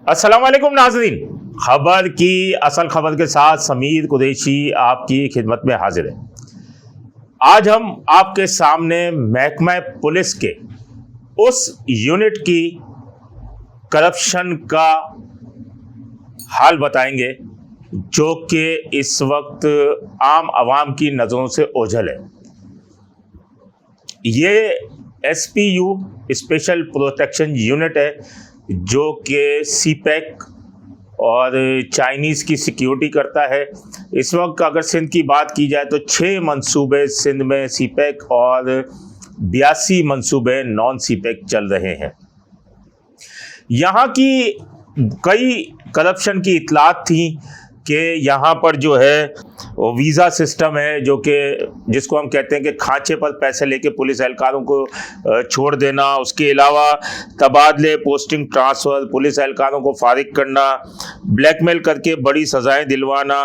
अस्सलाम वालेकुम नाज़रीन। खबर की असल खबर के साथ समीर कुरैशी आपकी खिदमत में हाजिर है। आज हम आपके सामने महकमा पुलिस के उस यूनिट की करप्शन का हाल बताएंगे जो कि इस वक्त आम आवाम की नज़रों से ओझल है। ये एसपीयू स्पेशल प्रोटेक्शन यूनिट है जो कि सीपैक और चाइनीज़ की सिक्योरिटी करता है। इस वक्त अगर सिंध की बात की जाए तो 6 मंसूबे सिंध में सीपैक और 82 मंसूबे नॉन सीपैक चल रहे हैं। यहाँ की कई करप्शन की इतलात थी कि यहाँ पर जो है वो वीज़ा सिस्टम है जो कि जिसको हम कहते हैं कि खांचे पर पैसे लेके पुलिस एहलकारों को छोड़ देना, उसके अलावा तबादले, पोस्टिंग, ट्रांसफ़र, पुलिस एहलकारों को फारिग करना, ब्लैकमेल करके बड़ी सज़ाएं दिलवाना,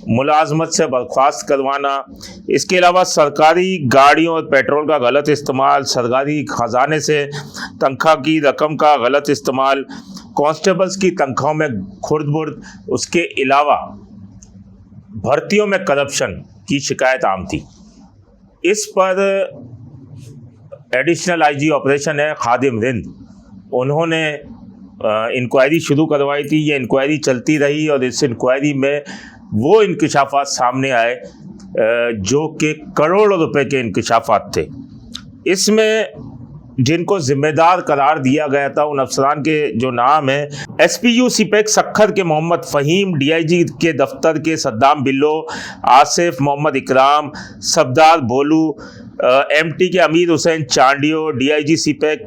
मुलाजमत से बर्खास्त करवाना, इसके अलावा सरकारी गाड़ियों और पेट्रोल का गलत इस्तेमाल, सरकारी ख़जाने से तनख्वाह की रकम का गलत इस्तेमाल, कांस्टेबल्स की तनख्वाहों में खुर्द-बुर्द, उसके अलावा भर्तियों में करप्शन की शिकायत आम थी। इस पर एडिशनल आईजी ऑपरेशन है खादिम रिंद, उन्होंने इंक्वायरी शुरू करवाई थी। ये इंक्वायरी चलती रही और इस इंक्वायरी में वो इंकशाफात सामने आए जो कि करोड़ों रुपए के इंकशाफात थे। इसमें जिनको जिम्मेदार करार दिया गया था उन अफसरान के जो नाम है एसपीयू सीपैक सखर के मोहम्मद फ़हीम, डीआईजी के दफ्तर के सद्दाम बिल्लो, आसिफ मोहम्मद इकराम, सफदार बोलू, एमटी के अमीर हुसैन चांडियो, डीआईजी सीपैक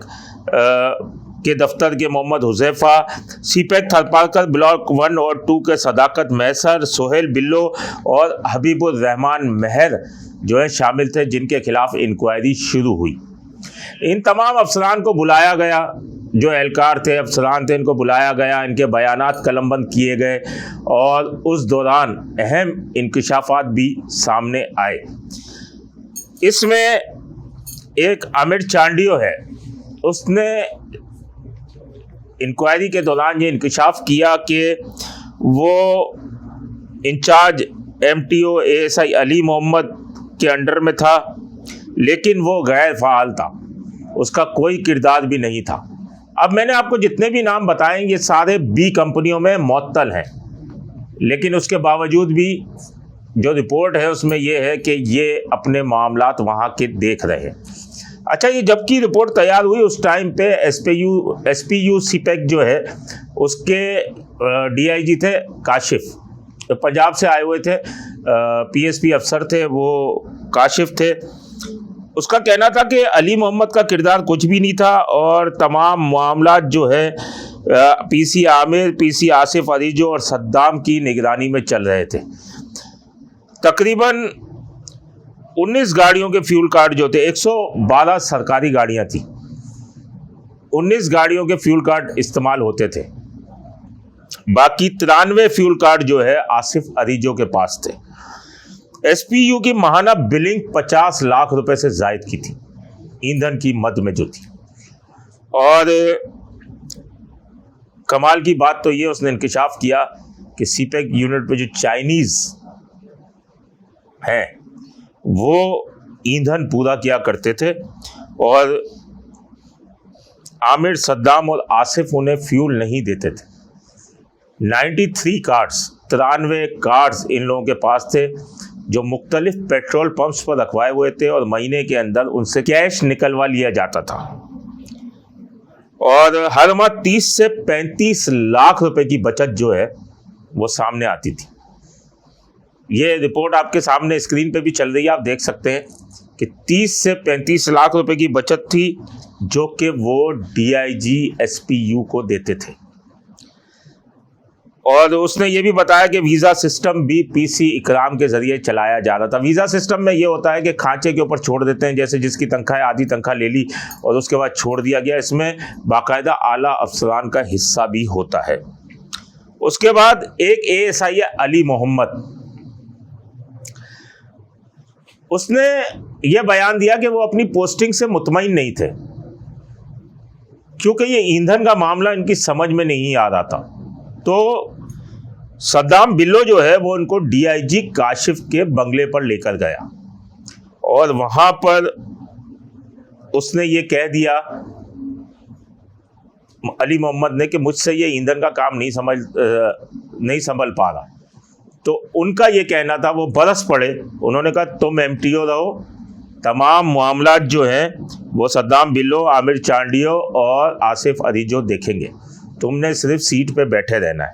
के दफ्तर के मोहम्मद हुजैफा, सीपैक थरपारकर ब्लॉक 1 और 2 के सदाकत मैसर, सोहेल बिल्लो और हबीबुर रहमान महर जो है शामिल थे, जिनके खिलाफ इंक्वायरी शुरू हुई। इन तमाम अफसरान को बुलाया गया, जो एहलकार थे, अफसरान थे, इनको बुलाया गया, इनके बयानात कलमबंद किए गए और उस दौरान अहम इंकशाफात भी सामने आए। इसमें एक आमिर चांडियो है, उसने इंक्वायरी के दौरान ये इंकशाफ किया कि वो in charge MTO ASI Ali Mohammad के अंडर में था, लेकिन वो गैर फ़ाल था, उसका कोई किरदार भी नहीं था। अब मैंने आपको जितने भी नाम बताए ये सारे बी कंपनियों में मुअत्तल हैं, लेकिन उसके बावजूद भी जो रिपोर्ट है उसमें ये है कि ये अपने मामलात वहाँ के देख रहे हैं। अच्छा, ये जबकि रिपोर्ट तैयार हुई उस टाइम पे एसपीयू सीपैक जो है उसके डीआईजी थे काशिफ, तो पंजाब से आए हुए थे, पीएसपी अफसर थे, वो काशिफ थे। उसका कहना था कि अली मोहम्मद का किरदार कुछ भी नहीं था और तमाम मामलात जो है पीसी आमिर, पीसी आसिफ अरीजो और सद्दाम की निगरानी में चल रहे थे। तकरीबन 19 गाड़ियों के फ्यूल कार्ड जो थे, 112 सरकारी गाड़ियां थी, 19 गाड़ियों के फ्यूल कार्ड इस्तेमाल होते थे, बाकी 93 फ्यूल कार्ड जो है आसिफ अरीजो के पास थे। एसपीयू की माहाना बिलिंग 50 लाख रुपए से जायद की थी, ईंधन की मद में जो थी। और कमाल की बात तो ये उसने इंकशाफ किया कि सीपैक यूनिट पे जो चाइनीज़ हैं वो ईंधन पूरा किया करते थे और आमिर, सद्दाम और आसिफ उन्हें फ्यूल नहीं देते थे। 93 कार्ड्स, 93 कार्ड्स इन लोगों के पास थे जो मुख्तलिफ पेट्रोल पंप्स पर रखवाए हुए थे और महीने के अंदर उनसे कैश निकलवा लिया जाता था और हर माह 30 से 35 लाख रुपए की बचत जो है वो सामने आती थी। ये रिपोर्ट आपके सामने स्क्रीन पे भी चल रही है, आप देख सकते हैं कि 30 से 35 लाख रुपए की बचत थी जो कि वो डीआईजी एसपीयू को देते थे। और उसने ये भी बताया कि वीज़ा सिस्टम भी पीसी इकराम के ज़रिए चलाया जा रहा था। वीज़ा सिस्टम में ये होता है कि खांचे के ऊपर छोड़ देते हैं, जैसे जिसकी तनख्वाह है आधी तनख्वाह ले ली और उसके बाद छोड़ दिया गया। इसमें बाकायदा आला अफसरान का हिस्सा भी होता है। उसके बाद एक एएसआई है अली मोहम्मद, उसने ये बयान दिया कि वो अपनी पोस्टिंग से मुतमईन नहीं थे क्योंकि ये ईंधन का मामला इनकी समझ में नहीं आ रहा था, तो सद्दाम बिल्लो जो है वो उनको डीआईजी काशिफ के बंगले पर लेकर गया और वहां पर उसने ये कह दिया अली मोहम्मद ने कि मुझसे ये ईंधन का काम नहीं संभल पा रहा। तो उनका ये कहना था, वो बरस पड़े, उन्होंने कहा तुम एमटीओ रहो, तमाम मामला जो हैं वो सद्दाम बिल्लो, आमिर चांडियो और आसिफ अली जो देखेंगे, तुमने सिर्फ सीट पे बैठे रहना है।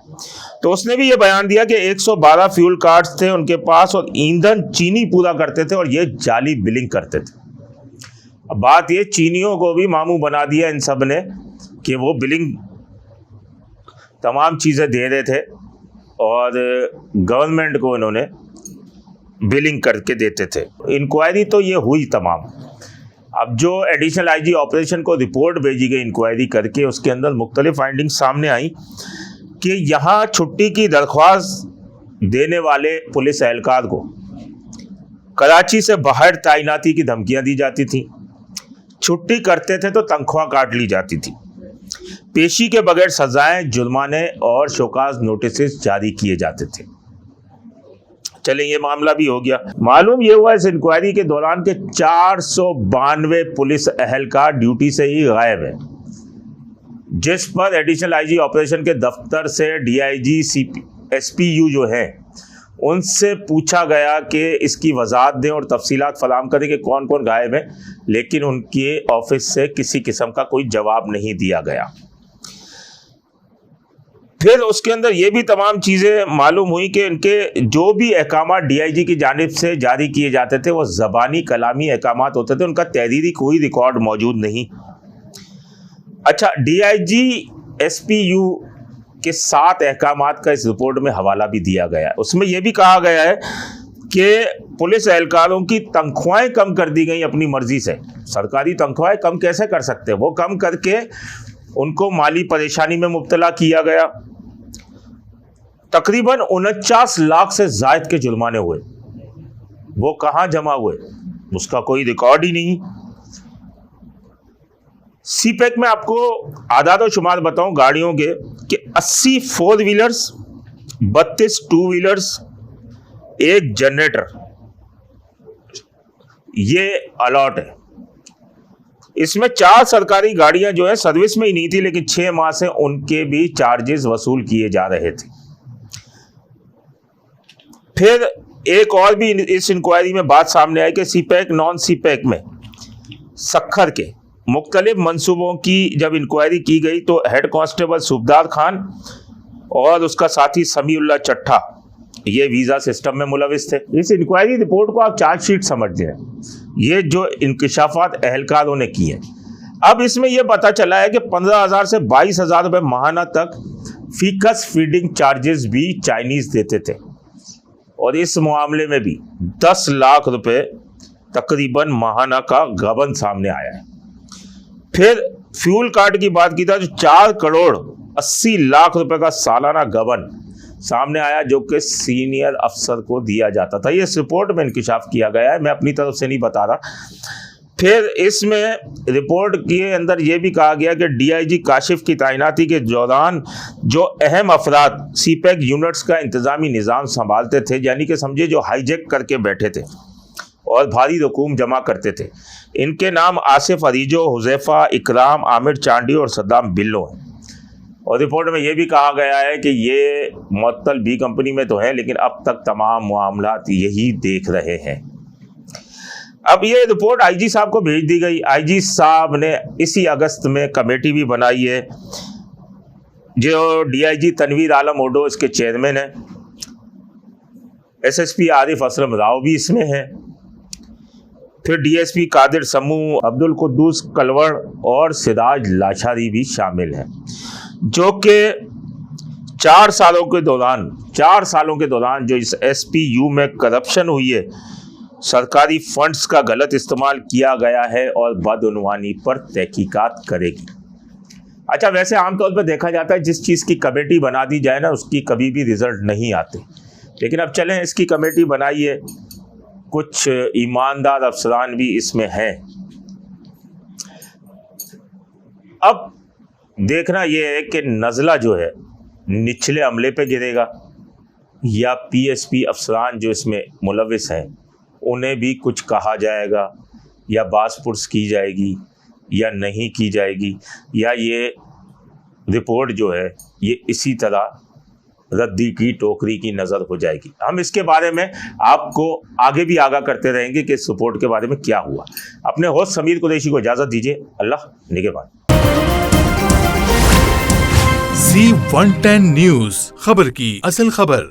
तो उसने भी ये बयान दिया कि 112 फ्यूल कार्ड्स थे उनके पास और ईंधन चीनी पूरा करते थे और ये जाली बिलिंग करते थे। अब बात ये, चीनियों को भी मामू बना दिया इन सब ने कि वो बिलिंग तमाम चीज़ें दे रहे थे और गवर्नमेंट को इन्होंने बिलिंग करके देते थे। इंक्वायरी तो ये हुई तमाम। अब जो एडिशनल आईजी ऑपरेशन को रिपोर्ट भेजी गई इंक्वायरी करके, उसके अंदर मुख्तलिफ फाइंडिंग्स सामने आई कि यहाँ छुट्टी की दरख्वास्त देने वाले पुलिस एहलकार को कराची से बाहर तैनाती की धमकियाँ दी जाती थी, छुट्टी करते थे तो तनख्वाह काट ली जाती थी, पेशी के बगैर सजाएं, जुर्माने और शोकाज नोटिस जारी किए जाते थे। चले ये मामला भी हो गया। मालूम ये हुआ इस इंक्वायरी के दौरान के 492 पुलिस एहलकार ड्यूटी से ही गायब है, जिस पर एडिशनल आईजी ऑपरेशन के दफ्तर से डीआईजी एसपीयू जो है उनसे पूछा गया कि इसकी वजाहत दें और तफसीलात फराहम करें कि कौन कौन गायब है, लेकिन उनके ऑफिस से किसी किस्म का कोई जवाब नहीं दिया गया। फिर उसके अंदर ये भी तमाम चीज़ें मालूम हुई कि इनके जो भी अहकामात डीआईजी की जानिब से जारी किए जाते थे वो ज़बानी कलामी अहकामात होते थे, उनका तहरीरी कोई रिकॉर्ड मौजूद नहीं। अच्छा, डीआईजी एसपीयू के 7 अहकामात का इस रिपोर्ट में हवाला भी दिया गया है। उसमें यह भी कहा गया है कि पुलिस एहलकारों की तनख्वाहें कम कर दी गई अपनी मर्जी से। सरकारी तनख्वाहें कम कैसे कर सकते हैं? वो कम करके उनको माली परेशानी में मुब्तला किया गया। तकरीबन 49 लाख से ज़ायद के जुर्माने हुए। वो कहाँ जमा हुए उसका कोई रिकॉर्ड ही नहीं। सीपैक में आपको आदाद और शुमार बताऊं गाड़ियों के कि 80 4 व्हीलर्स, 32 2 व्हीलर्स, 1 जनरेटर, ये अलॉट है। इसमें 4 सरकारी गाड़ियां जो है सर्विस में ही नहीं थी, लेकिन 6 माह से उनके भी चार्जेस वसूल किए जा रहे थे। फिर एक और भी इस इंक्वायरी में बात सामने आई कि सीपैक नॉन सीपैक में सखर के मुख्तलिफ मंसूबों की जब इंक्वायरी की गई तो हेड कांस्टेबल सूबदार खान और उसका साथी समीउल्लाह चट्ठा ये वीज़ा सिस्टम में मुलविस थे। इस इंक्वायरी रिपोर्ट को आप चार्जशीट समझते हैं, ये जो इंकशाफात एहलकारों ने किए। अब इसमें यह पता चला है कि 15,000 से 22,000 रुपये माहाना तक फीकस फीडिंग चार्जेस भी चाइनीज़ देते थे और इस मामले में भी 10 लाख रुपए तकरीबन माहाना का गबन सामने आया है। फिर फ्यूल कार्ड की बात की था, जो 4 करोड़ 80 लाख रुपए का सालाना गबन सामने आया, जो कि सीनियर अफसर को दिया जाता था। ये इस रिपोर्ट में इंकिशाफ किया गया है, मैं अपनी तरफ से नहीं बता रहा। फिर इसमें रिपोर्ट के अंदर यह भी कहा गया कि डीआईजी काशिफ की तैनाती के दौरान जो अहम अफराद सीपैक यूनिट्स का इंतज़ामी निज़ाम संभालते थे, यानी कि समझे जो हाईजैक करके बैठे थे और भारी रकूम जमा करते थे, इनके नाम आसिफ अरीजो, हुज़ैफ़ा, इकराम, आमिर चांडी और सद्दाम बिल्लो हैं। और रिपोर्ट में यह भी कहा गया है कि ये मुअत्तल बी कंपनी में तो है, लेकिन अब तक तमाम मामलात यही देख रहे हैं। अब ये रिपोर्ट आईजी साहब को भेज दी गई। आईजी साहब ने इसी अगस्त में कमेटी भी बनाई है, जो डीआईजी तनवीर आलम ओडो इसके चेयरमैन है, एसएसपी आरिफ असलम राव भी इसमें है, फिर डीएसपी कादिर समू, अब्दुल कुद्दूस कलवड़ और सिराज लाशारी भी शामिल हैं, जो कि 4 सालों के दौरान जो इस एसपीयू में करप्शन हुई है, सरकारी फंड्स का गलत इस्तेमाल किया गया है और बदउनवानी पर तहकीकात करेगी। अच्छा, वैसे आमतौर पर देखा जाता है जिस चीज़ की कमेटी बना दी जाए ना, उसकी कभी भी रिजल्ट नहीं आते, लेकिन अब चलें इसकी कमेटी बनाई है, कुछ ईमानदार अफसरान भी इसमें हैं। अब देखना यह है कि नज़ला जो है निचले अमले पे गिरेगा या पीएसपी अफसरान जो इसमें मुलविस हैं उन्हें भी कुछ कहा जाएगा या बासपुर्स की जाएगी या नहीं की जाएगी, या ये रिपोर्ट जो है ये इसी तरह रद्दी की टोकरी की नज़र हो जाएगी। हम इसके बारे में आपको आगे भी आगाह करते रहेंगे कि इस रिपोर्ट के बारे में क्या हुआ। अपने होस्ट समीर कुरैशी को इजाज़त दीजिए। अल्लाह निगहबान। Z110 न्यूज़, खबर की असल खबर।